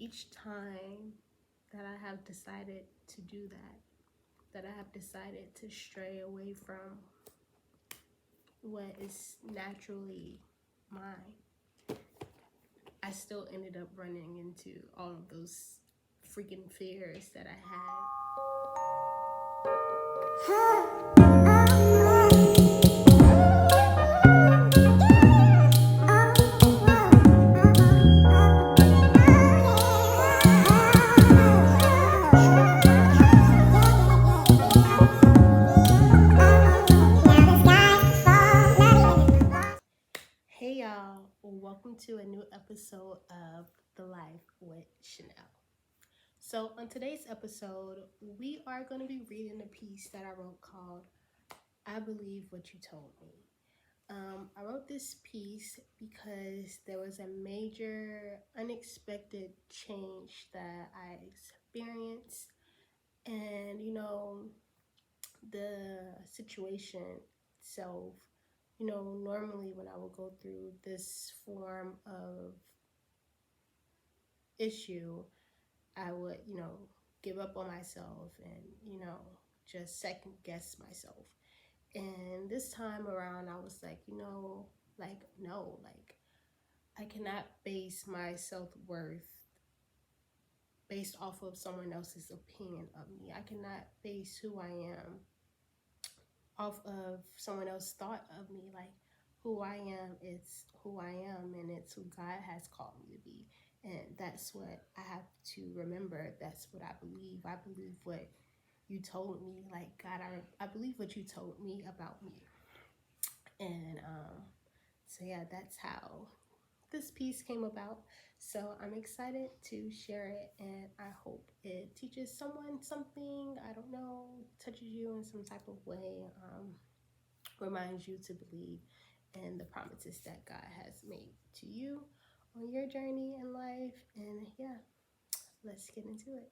each time that I have decided to do that I have decided to stray away from what is naturally mine, I still ended up running into all of those freaking fears that I had. Hey y'all, welcome to a new episode of The Life with Chanel. So, on today's episode, we are going to be reading a piece that I wrote called I Believe What You Told Me. I wrote this piece because there was a major unexpected change that I experienced, and the situation itself, normally when I would go through this form of issue, I would, give up on myself and, just second guess myself. And this time around, I was like, no, I cannot base my self-worth based off of someone else's opinion of me. I cannot base who I am off of someone else's thought of me. Like, who I am is who I am, and it's who God has called me to be. And that's what I have to remember. That's what I believe. I believe what you told me. Like, God, I believe what you told me about me. And so yeah, that's how this piece came about. So I'm excited to share it, and I hope it teaches someone something. I don't know, touches you in some type of way, reminds you to believe in the promises that God has made to you on your journey in life. And yeah, let's get into it.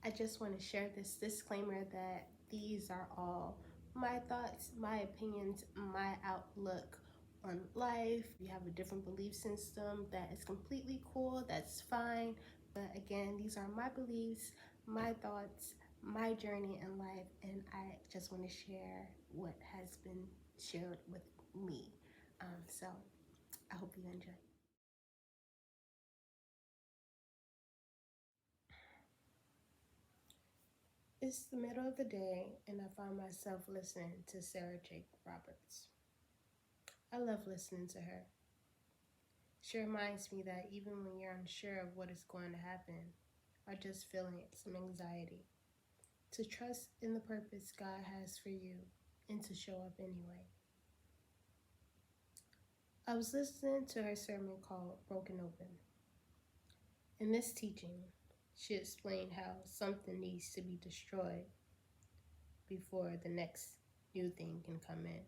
I just want to share this disclaimer that these are all my thoughts, my opinions, my outlook on life. You have a different belief system, that is completely cool, that's fine. But again, these are my beliefs, my thoughts, my journey in life, and I just want to share what has been shared with me. So I hope you enjoy. It's the middle of the day, and I find myself listening to Sarah Jake Roberts. I love listening to her. She reminds me that even when you're unsure of what is going to happen, or just feeling some anxiety, to trust in the purpose God has for you and to show up anyway. I was listening to her sermon called Broken Open. In this teaching, she explained how something needs to be destroyed before the next new thing can come in.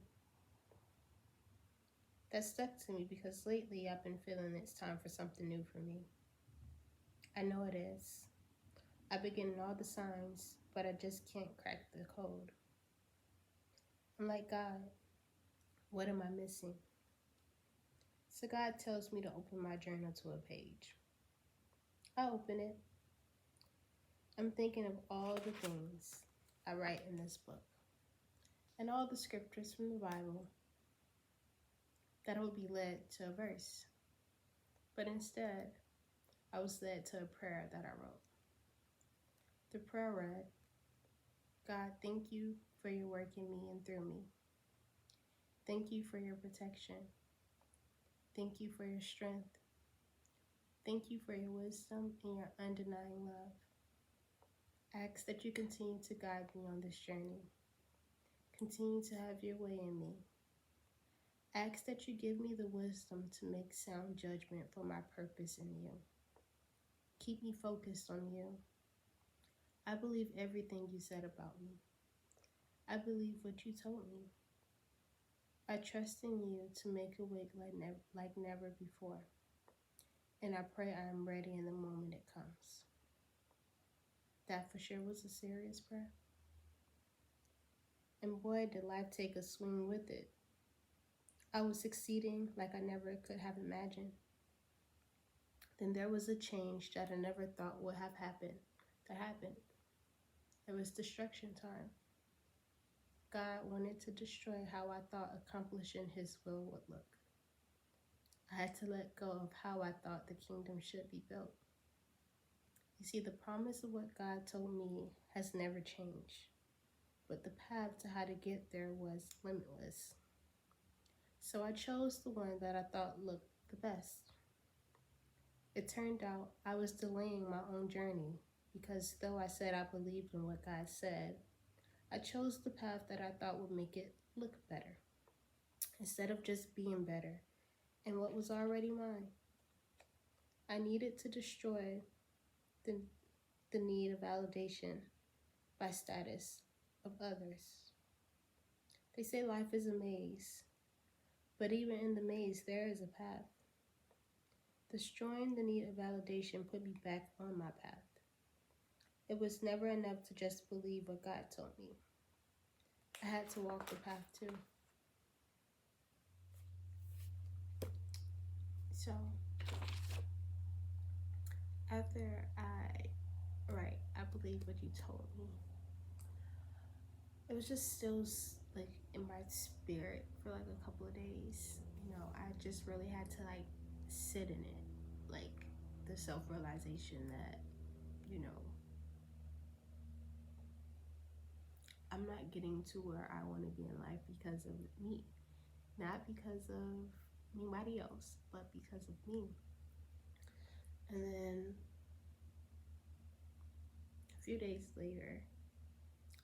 That stuck to me because lately I've been feeling it's time for something new for me. I know it is. I've been getting all the signs, but I just can't crack the code. I'm like, God, what am I missing? So God tells me to open my journal to a page. I open it. I'm thinking of all the things I write in this book and all the scriptures from the Bible that would be led to a verse. But instead, I was led to a prayer that I wrote. The prayer read, God, thank you for your work in me and through me. Thank you for your protection. Thank you for your strength. Thank you for your wisdom and your undenying love. I ask that you continue to guide me on this journey. Continue to have your way in me. I ask that you give me the wisdom to make sound judgment for my purpose in you. Keep me focused on you. I believe everything you said about me. I believe what you told me. I trust in you to make a way like never before. And I pray I am ready in the moment it comes. That for sure was a serious prayer. And boy, did life take a swing with it. I was succeeding like I never could have imagined. Then there was a change that I never thought would have happened. That happened. It was destruction time. God wanted to destroy how I thought accomplishing His will would look. I had to let go of how I thought the kingdom should be built. You see, the promise of what God told me has never changed, but the path to how to get there was limitless. So I chose the one that I thought looked the best. It turned out I was delaying my own journey because though I said I believed in what God said, I chose the path that I thought would make it look better instead of just being better and what was already mine. I needed to destroy the, the need of validation by status of others. They say life is a maze, but even in the maze, there is a path. Destroying the need of validation put me back on my path. It was never enough to just believe what God told me. I had to walk the path too. So, after I believe what you told me, it was just still like in my spirit for like a couple of days. I just really had to like sit in it, like the self-realization that, I'm not getting to where I want to be in life because of me, not because of anybody else, but because of me. And then a few days later,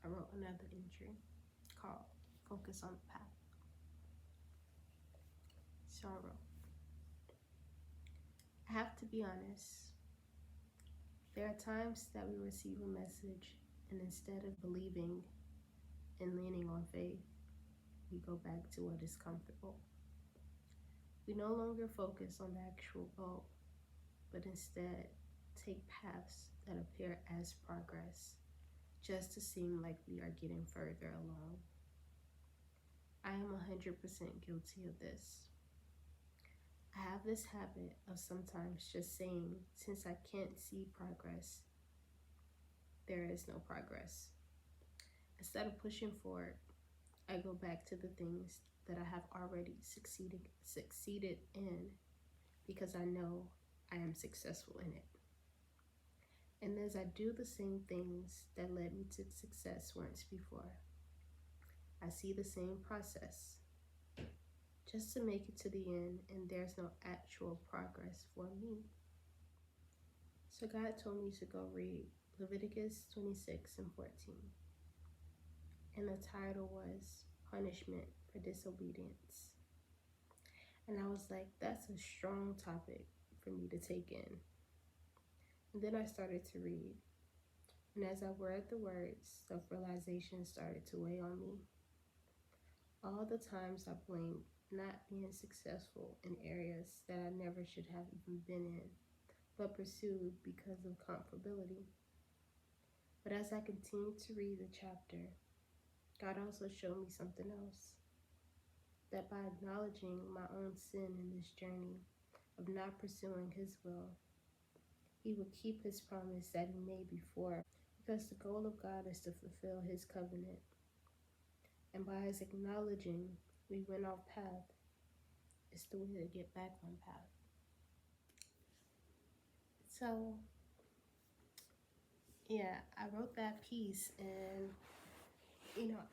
I wrote another entry called Focus on the Path. So I wrote, I have to be honest. There are times that we receive a message and instead of believing and leaning on faith, we go back to what is comfortable. We no longer focus on the actual goal, but instead take paths that appear as progress, just to seem like we are getting further along. I am 100% guilty of this. I have this habit of sometimes just saying, since I can't see progress, there is no progress. Instead of pushing forward, I go back to the things that I have already succeeded in because I know I am successful in it. And as I do the same things that led me to success once before, I see the same process just to make it to the end, and there's no actual progress for me. So God told me to go read Leviticus 26 and 14. And the title was Punishment for Disobedience. And I was like, that's a strong topic for me to take in. And then I started to read. And as I read the words, self-realization started to weigh on me. All the times I blamed not being successful in areas that I never should have even been in, but pursued because of comfortability. But as I continued to read the chapter, God also showed me something else. That by acknowledging my own sin in this journey of not pursuing His will, He would keep His promise that He made before, because the goal of God is to fulfill His covenant. And by His acknowledging we went off path, it's the way to get back on path. So, yeah, I wrote that piece, and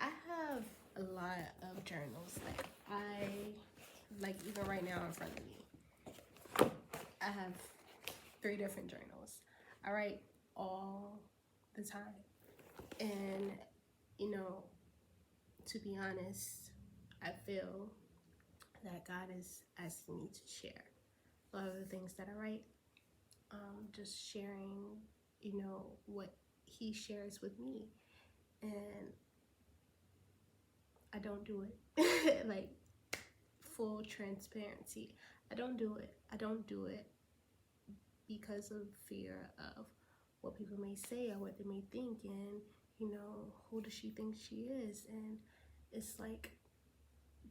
I have a lot of journals. Even right now in front of me, I have 3 different journals. I write all the time. And, to be honest, I feel that God is asking me to share a lot of the things that I write. Just sharing, what He shares with me. And I don't do it. Like, full transparency. I don't do it. I don't do it because of fear of what people may say or what they may think, and who does she think she is? And it's like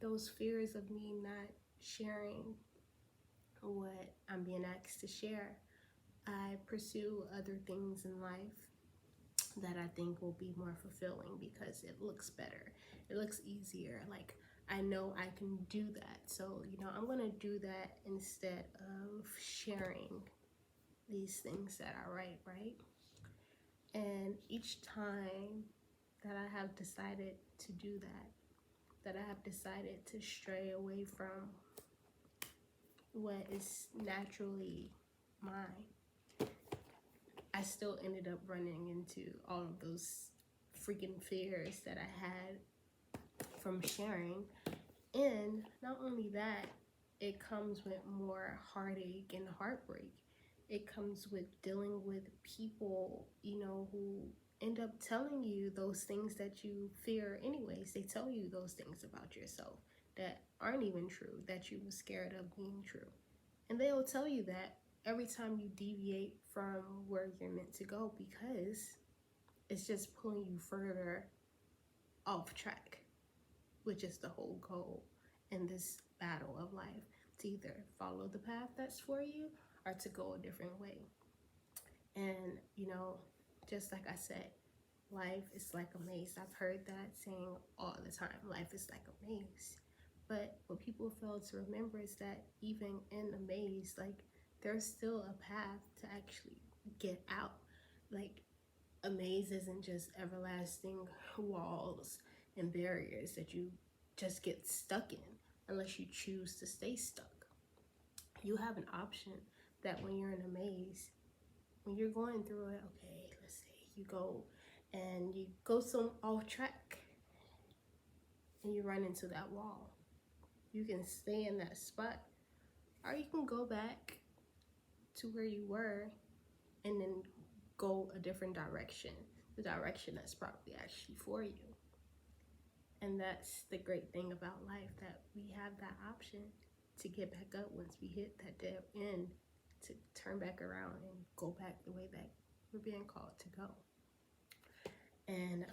those fears of me not sharing what I'm being asked to share, I pursue other things in life that I think will be more fulfilling because it looks better. It looks easier. Like, I know I can do that. So, I'm going to do that instead of sharing these things that I write, right? And each time that I have decided to do that I have decided to stray away from what is naturally mine, I still ended up running into all of those freaking fears that I had from sharing. And not only that, it comes with more heartache and heartbreak. It comes with dealing with people, who end up telling you those things that you fear anyways. They tell you those things about yourself that aren't even true, that you were scared of being true. And they'll tell you that every time you deviate from where you're meant to go, because it's just pulling you further off track, which is the whole goal in this battle of life, to either follow the path that's for you or to go a different way. And, just like I said, life is like a maze. I've heard that saying all the time. Life is like a maze. But what people fail to remember is that even in a maze, like, there's still a path to actually get out. Like, a maze isn't just everlasting walls and barriers that you just get stuck in unless you choose to stay stuck. You have an option that when you're in a maze, when you're going through it, okay, let's say you go some off track and you run into that wall. You can stay in that spot, or you can go back to where you were and then go a different direction, the direction that's probably actually for you. And that's the great thing about life, that we have that option to get back up once we hit that dead end, to turn back around and go back the way that we're being called to go. And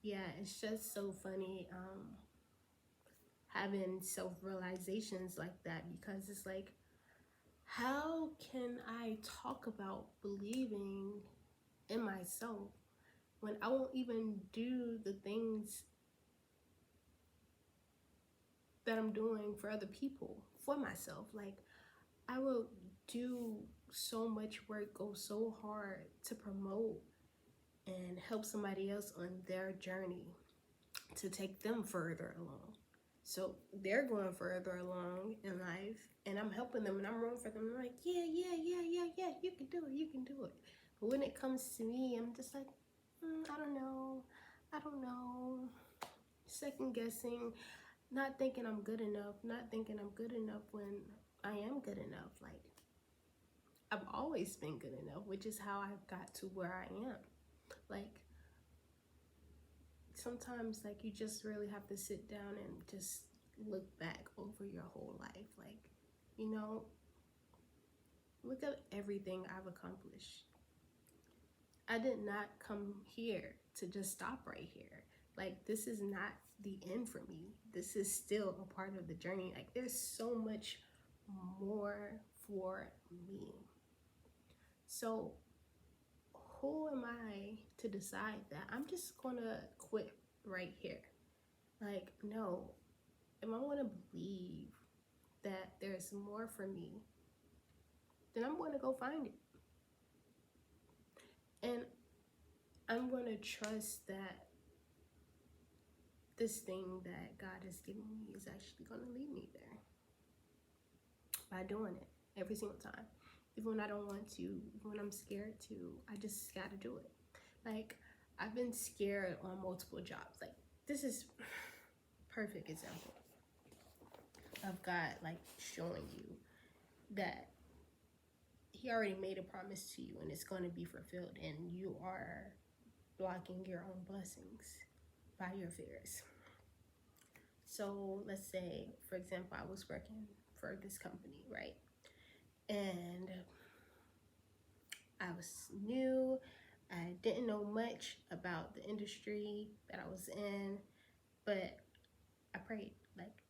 yeah, it's just so funny having self-realizations like that, because it's like, how can I talk about believing in myself when I won't even do the things that I'm doing for other people, for myself? Like, I will do so much work, go so hard to promote and help somebody else on their journey to take them further along. So they're going further along in life, and I'm helping them, and I'm rooting for them. I'm like, yeah, you can do it, you can do it. But when it comes to me, I'm just like, I don't know, second guessing, not thinking I'm good enough, when I am good enough. Like, I've always been good enough, which is how I got to where I am. Like, sometimes, like, you just really have to sit down and just look back over your whole life. Like, look at everything I've accomplished. I did not come here to just stop right here. Like, this is not the end for me. This is still a part of the journey. Like, there's so much more for me. So who am I to decide that I'm just gonna quit right here? Like, no. If I want to believe that there's more for me, then I'm going to go find it. And I'm going to trust that this thing that God has given me is actually going to lead me there by doing it every single time. Even when I don't want to, even when I'm scared to, I just got to do it. Like, I've been scared on multiple jobs. Like, this is perfect example of God, like, showing you that he already made a promise to you and it's going to be fulfilled, and you are blocking your own blessings by your fears. So let's say, for example, I was working for this company, right? And I was new. I didn't know much about the industry that I was in, but I prayed. Like,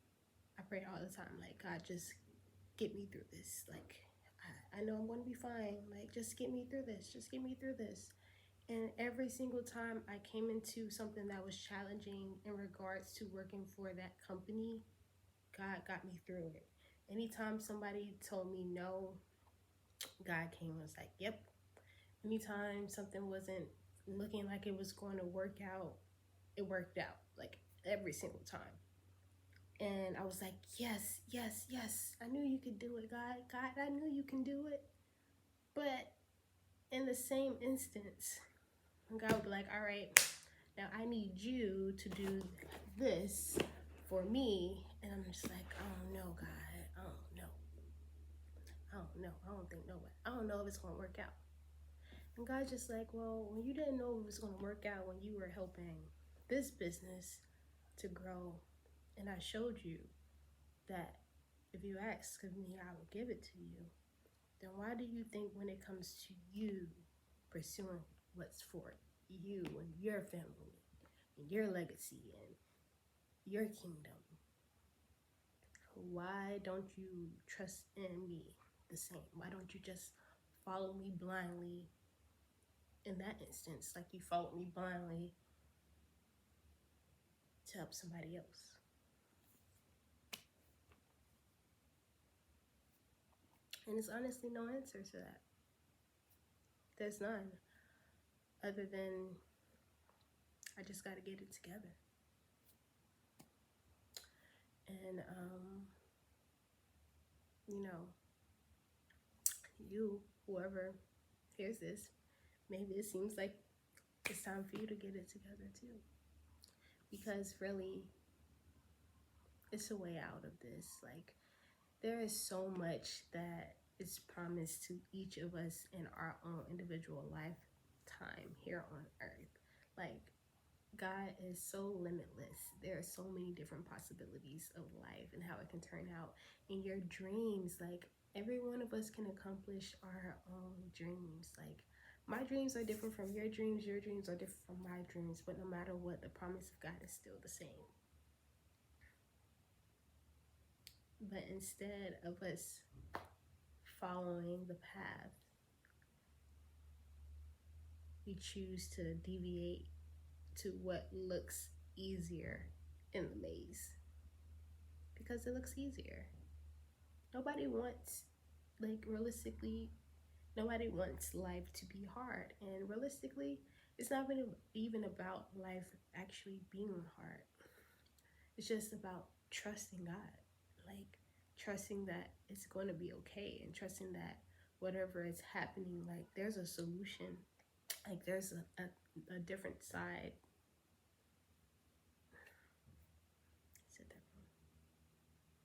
I pray all the time, like, God, just get me through this. Like, I know I'm going to be fine. Like, just get me through this. Just get me through this. And every single time I came into something that was challenging in regards to working for that company, God got me through it. Anytime somebody told me no, God came and was like, yep. Anytime something wasn't looking like it was going to work out, it worked out. Like every single time. And I was like, yes, yes, yes. I knew you could do it, God. God, I knew you can do it. But in the same instance, God would be like, all right, now I need you to do this for me. And I'm just like, I don't know, God. I don't know. I don't know. I don't think no way. I don't know if it's going to work out. And God's just like, well, when you didn't know it was going to work out when you were helping this business to grow, and I showed you that if you ask of me, I will give it to you, then why do you think when it comes to you pursuing what's for you and your family and your legacy and your kingdom, why don't you trust in me the same? Why don't you just follow me blindly in that instance, like you followed me blindly to help somebody else? And there's honestly no answer to that. There's none, other than I just got to get it together. And, you know, you, whoever hears this, maybe it seems like it's time for you to get it together too. Because really, it's a way out of this. Like, there is so much that is promised to each of us in our own individual lifetime here on earth. Like, God is so limitless. There are so many different possibilities of life and how it can turn out. In your dreams, like, every one of us can accomplish our own dreams. Like, my dreams are different from your dreams are different from my dreams, but no matter what, the promise of God is still the same. But instead of us following the path, we choose to deviate to what looks easier in the maze because it looks easier. Nobody wants, like, realistically, nobody wants life to be hard. And realistically, it's not even about life actually being hard. It's just about trusting God. Like, trusting that it's going to be okay and trusting that whatever is happening, like, there's a solution. Like, there's a different side.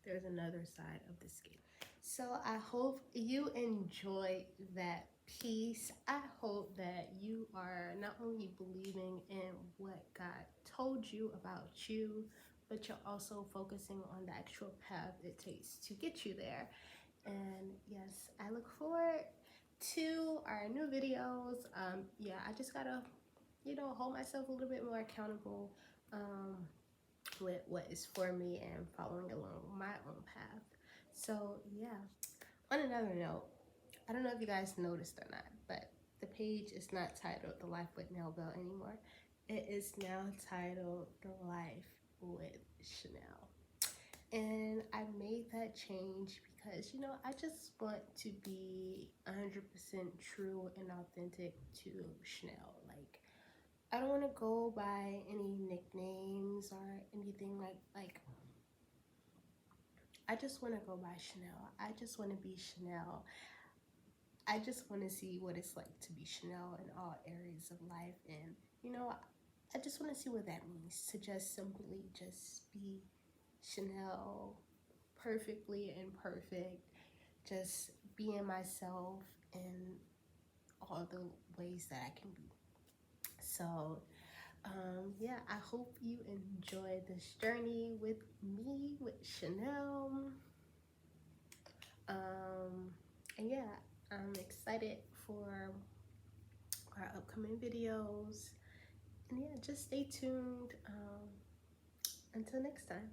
There's another side of the scale. So I hope you enjoyed that piece. I hope that you are not only believing in what God told you about you, but you're also focusing on the actual path it takes to get you there. And yes, I look forward to our new videos. Yeah, I just gotta, hold myself a little bit more accountable with what is for me and following along my own path. So yeah, on another note, I don't know if you guys noticed or not, but the page is not titled The Life with Nell Bell anymore. It is now titled The Life with Chanel. And I made that change because, I just want to be 100% true and authentic to Chanel. Like, I don't want to go by any nicknames or anything like I just want to go by Chanel. I just want to be Chanel. I just want to see what it's like to be Chanel in all areas of life. And, I just want to see what that means to just simply just be Chanel, perfectly imperfect, just being myself in all the ways that I can be. So, yeah, I hope you enjoyed this journey with me, with Chanel. And yeah, I'm excited for our upcoming videos. And yeah, just stay tuned. Until next time.